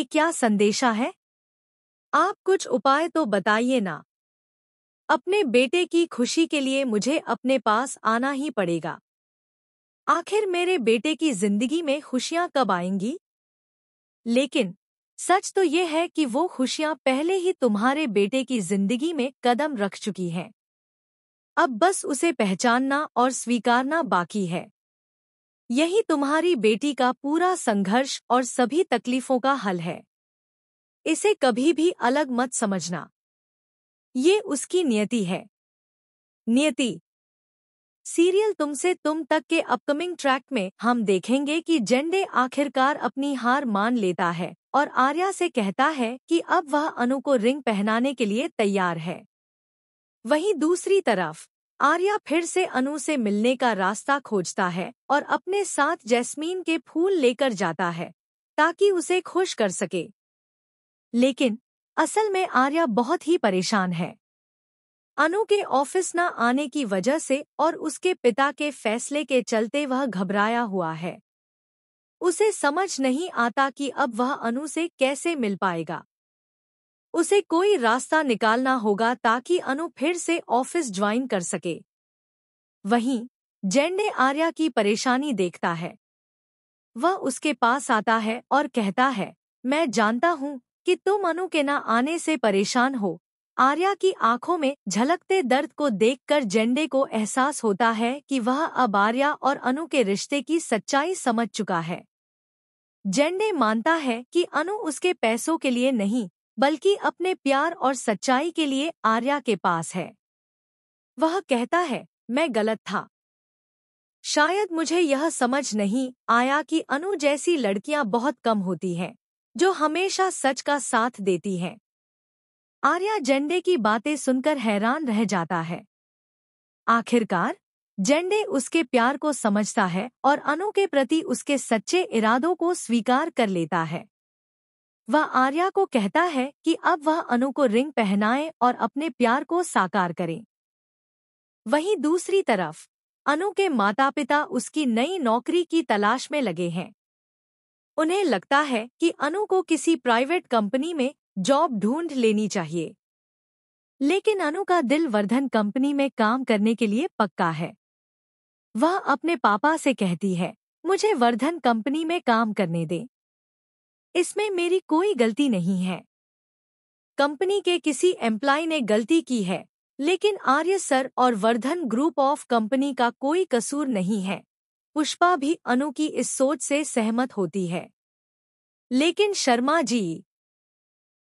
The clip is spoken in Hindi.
क्या संदेशा है? आप कुछ उपाय तो बताइए ना। अपने बेटे की खुशी के लिए मुझे अपने पास आना ही पड़ेगा। आखिर मेरे बेटे की जिंदगी में खुशियां कब आएंगी? लेकिन सच तो ये है कि वो खुशियां पहले ही तुम्हारे बेटे की जिंदगी में कदम रख चुकी हैं। अब बस उसे पहचानना और स्वीकारना बाकी है। यही तुम्हारी बेटी का पूरा संघर्ष और सभी तकलीफों का हल है। इसे कभी भी अलग मत समझना। ये उसकी नियति है। नियति सीरियल तुमसे तुम तक के अपकमिंग ट्रैक में हम देखेंगे कि जेंडे आखिरकार अपनी हार मान लेता है और आर्या से कहता है कि अब वह अनु को रिंग पहनाने के लिए तैयार है। वहीं दूसरी तरफ आर्या फिर से अनु से मिलने का रास्ता खोजता है और अपने साथ जैस्मीन के फूल लेकर जाता है ताकि उसे खुश कर सके। लेकिन असल में आर्या बहुत ही परेशान है। अनु के ऑफिस न आने की वजह से और उसके पिता के फैसले के चलते वह घबराया हुआ है। उसे समझ नहीं आता कि अब वह अनु से कैसे मिल पाएगा। उसे कोई रास्ता निकालना होगा ताकि अनु फिर से ऑफिस ज्वाइन कर सके। वहीं जेंडे आर्या की परेशानी देखता है। वह उसके पास आता है और कहता है, मैं जानता हूँ कि तुम अनु के न आने से परेशान हो। आर्या की आंखों में झलकते दर्द को देखकर जेंडे को एहसास होता है कि वह अब आर्या और अनु के रिश्ते की सच्चाई समझ चुका है। जेंडे मानता है कि अनु उसके पैसों के लिए नहीं बल्कि अपने प्यार और सच्चाई के लिए आर्या के पास है। वह कहता है, मैं गलत था। शायद मुझे यह समझ नहीं आया कि अनु जैसी लड़कियां बहुत कम होती हैं, जो हमेशा सच का साथ देती हैं। आर्या जेंडे की बातें सुनकर हैरान रह जाता है। आखिरकार जेंडे उसके प्यार को समझता है और अनु के प्रति उसके सच्चे इरादों को स्वीकार कर लेता है। वह आर्या को कहता है कि अब वह अनु को रिंग पहनाए और अपने प्यार को साकार करे। वहीं दूसरी तरफ अनु के माता-पिता उसकी नई नौकरी की तलाश में लगे हैं। उन्हें लगता है कि अनु को किसी प्राइवेट कंपनी में जॉब ढूंढ लेनी चाहिए। लेकिन अनु का दिल वर्धन कंपनी में काम करने के लिए पक्का है। वह अपने पापा से कहती है, मुझे वर्धन कंपनी में काम करने दे। इसमें मेरी कोई गलती नहीं है। कंपनी के किसी एम्प्लॉय ने गलती की है, लेकिन आर्य सर और वर्धन ग्रुप ऑफ कंपनी का कोई कसूर नहीं है। पुष्पा भी अनु की इस सोच से सहमत होती है। लेकिन शर्मा जी